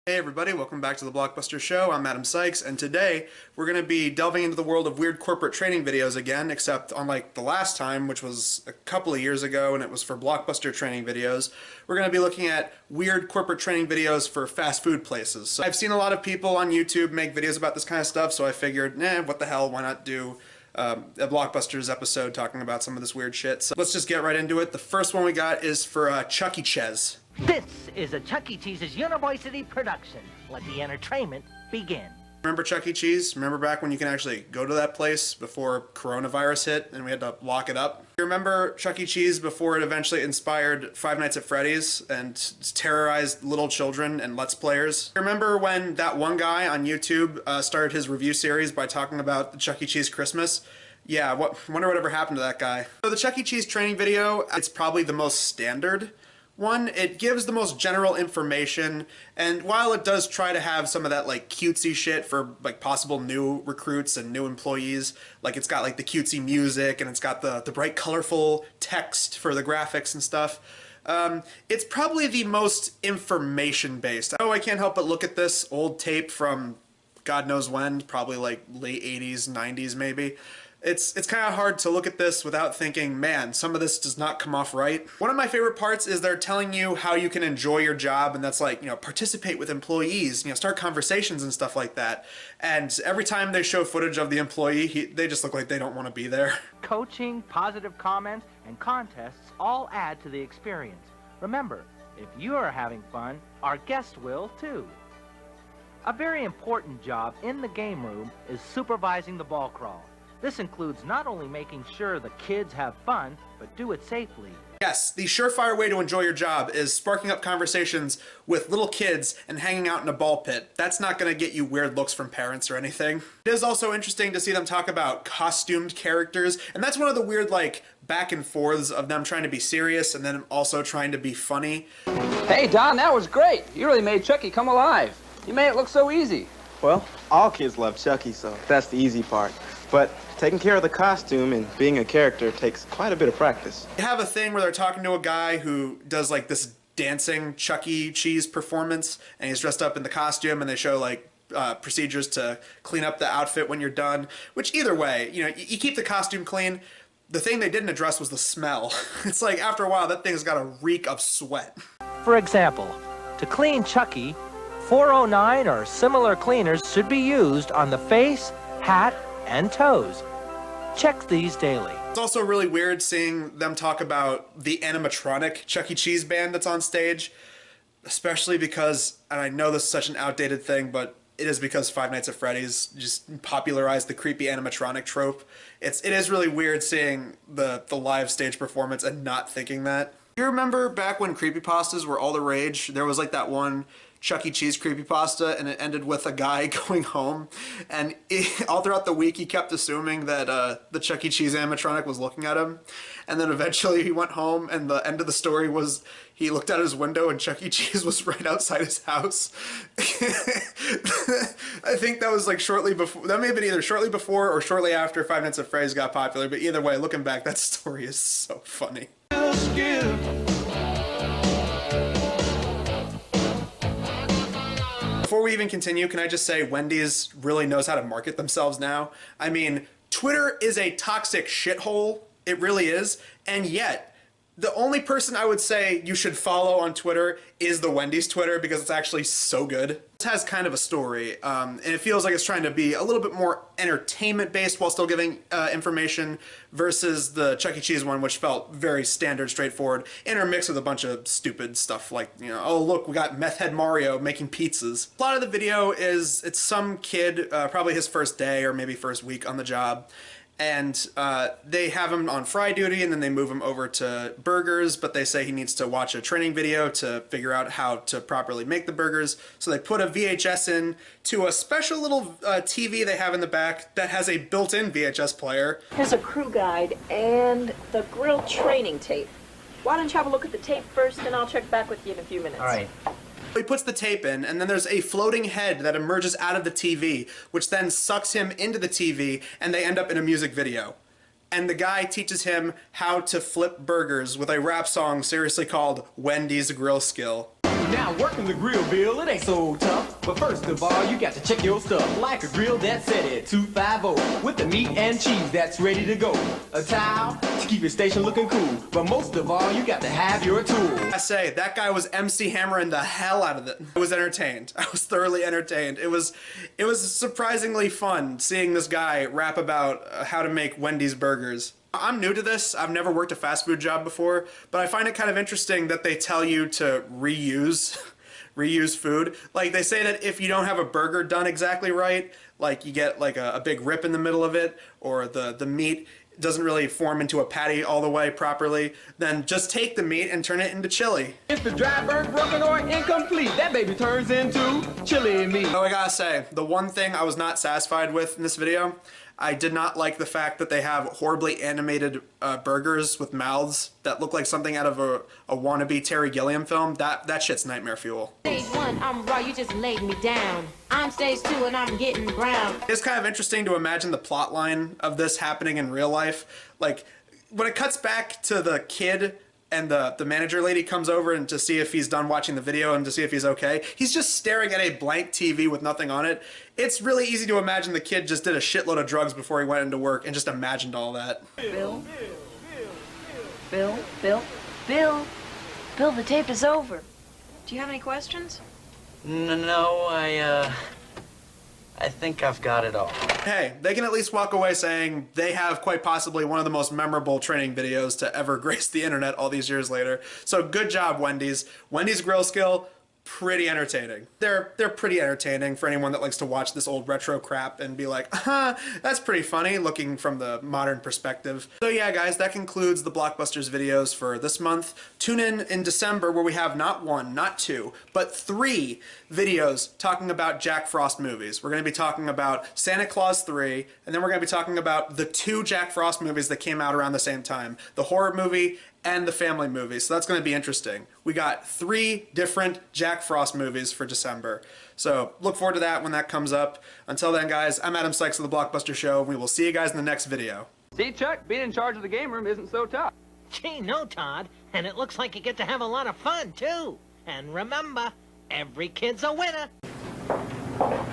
Hey everybody, welcome back to the Blockbusters show. I'm Adam Sykes, and today we're going to be delving into the world of weird corporate training videos again, except unlike the last time, which was a couple of years ago and it was for Blockbuster training videos, we're going to be looking at weird corporate training videos for fast food places. So I've seen a lot of people on YouTube make videos about this kind of stuff, so I figured, what the hell, why not do a Blockbusters episode talking about some of this weird shit. So let's just get right into it. The first one we got is for Chuck E. Cheese. This is a Chuck E. Cheese's University production. Let the entertainment begin. Remember Chuck E. Cheese? Remember back when you can actually go to that place before coronavirus hit and we had to lock it up? You remember Chuck E. Cheese before it eventually inspired Five Nights at Freddy's and terrorized little children and Let's Players? You remember when that one guy on YouTube started his review series by talking about the Chuck E. Cheese Christmas? Yeah, wonder whatever happened to that guy. So the Chuck E. Cheese training video, it's probably the most standard one. It gives the most general information, and while it does try to have some of that like cutesy shit for like possible new recruits and new employees, like it's got like the cutesy music and it's got the bright colorful text for the graphics and stuff, it's probably the most information based. Oh, I can't help but look at this old tape from God knows when, probably like late 80s, 90s maybe. It's kind of hard to look at this without thinking, man, some of this does not come off right. One of my favorite parts is they're telling you how you can enjoy your job, and that's like, participate with employees, start conversations and stuff like that. And every time they show footage of the employee, they just look like they don't want to be there. Coaching, positive comments, and contests all add to the experience. Remember, if you are having fun, our guest will too. A very important job in the game room is supervising the ball crawl. This includes not only making sure the kids have fun, but do it safely. Yes, the surefire way to enjoy your job is sparking up conversations with little kids and hanging out in a ball pit. That's not going to get you weird looks from parents or anything. It is also interesting to see them talk about costumed characters, and that's one of the weird like back and forths of them trying to be serious and then also trying to be funny. Hey Don, that was great. You really made Chucky come alive. You made it look so easy. Well, all kids love Chucky, so that's the easy part. But taking care of the costume and being a character takes quite a bit of practice. They have a thing where they're talking to a guy who does like this dancing Chuck E. Cheese performance, and he's dressed up in the costume, and they show like procedures to clean up the outfit when you're done, which either way, you keep the costume clean. The thing they didn't address was the smell. It's like after a while that thing's got a reek of sweat. For example, to clean Chucky, 409 or similar cleaners should be used on the face, hat, and toes. Check these daily. It's also really weird seeing them talk about the animatronic Chuck E. Cheese band that's on stage, especially because, and I know this is such an outdated thing, but it is because Five Nights at Freddy's just popularized the creepy animatronic trope. It is really weird seeing the live stage performance and not thinking that. You remember back when creepypastas were all the rage? There was like that one Chuck E. Cheese creepypasta, and it ended with a guy going home, and all throughout the week he kept assuming that the Chuck E. Cheese animatronic was looking at him, and then eventually he went home and the end of the story was he looked out his window and Chuck E. Cheese was right outside his house. I think that was like shortly before, that may have been either shortly before or shortly after Five Nights at Freddy's got popular, but either way, looking back, that story is so funny. Before we even continue, can I just say Wendys really knows how to market themselves now? I mean, Twitter is a toxic shithole. It really is. And yet, the only person I would say you should follow on Twitter is the Wendys Twitter because it's actually so good. It has kind of a story, and it feels like it's trying to be a little bit more entertainment-based while still giving information versus the Chuck E. Cheese one, which felt very standard, straightforward, intermixed with a bunch of stupid stuff like, oh look, we got Meth Head Mario making pizzas. A lot of the video is, it's some kid, probably his first day or maybe first week on the job, and they have him on fry duty and then they move him over to burgers, but they say he needs to watch a training video to figure out how to properly make the burgers. So they put a VHS in to a special little TV they have in the back that has a built-in VHS player. Here's a crew guide and the grill training tape. Why don't you have a look at the tape first and I'll check back with you in a few minutes. All right. He puts the tape in, and then there's a floating head that emerges out of the TV, which then sucks him into the TV, and they end up in a music video. And the guy teaches him how to flip burgers with a rap song seriously called Wendy's Grill Skill. Now working the grill, Bill, it ain't so tough. But first of all, you got to check your stuff. Like a grill that's set at 250 with the meat and cheese that's ready to go. A towel to keep your station looking cool. But most of all, you got to have your tool. I say, that guy was MC hammering the hell out of it. I was entertained. I was thoroughly entertained. It was surprisingly fun seeing this guy rap about how to make Wendy's burgers. I'm new to this. I've never worked a fast food job before, but I find it kind of interesting that they tell you to reuse food. Like, they say that if you don't have a burger done exactly right, like you get like a big rip in the middle of it, or the meat doesn't really form into a patty all the way properly, then just take the meat and turn it into chili. If the dry, burnt, broken, or incomplete, that baby turns into chili meat. Oh, I gotta say, the one thing I was not satisfied with in this video, I did not like the fact that they have horribly animated burgers with mouths that look like something out of a wannabe Terry Gilliam film. That shit's nightmare fuel. Stage 1, I'm raw, you just laid me down. I'm stage 2 and I'm getting brown. It's kind of interesting to imagine the plot line of this happening in real life. Like, when it cuts back to the kid and the manager lady comes over and to see if he's done watching the video and to see if he's okay, he's just staring at a blank TV with nothing on it. It's really easy to imagine the kid just did a shitload of drugs before he went into work and just imagined all that. Bill, the tape is over. Do you have any questions? No, I think I've got it all. Hey, they can at least walk away saying they have quite possibly one of the most memorable training videos to ever grace the internet all these years later. So good job, Wendy's. Wendy's Grill Skill, pretty entertaining. They're pretty entertaining for anyone that likes to watch this old retro crap and be like, that's pretty funny, looking from the modern perspective. So yeah, guys, that concludes the Blockbusters videos for this month. Tune in December where we have not one, not two, but 3 videos talking about Jack Frost movies. We're going to be talking about Santa Claus 3, and then we're going to be talking about the 2 Jack Frost movies that came out around the same time, the horror movie and the family movie. So that's going to be interesting. We got 3 different Jack Frost movies for December. So look forward to that when that comes up. Until then, guys, I'm Adam Sykes of The Blockbuster Show. We will see you guys in the next video. See, Chuck, being in charge of the game room isn't so tough. Gee, no, Todd. And it looks like you get to have a lot of fun, too. And remember, every kid's a winner.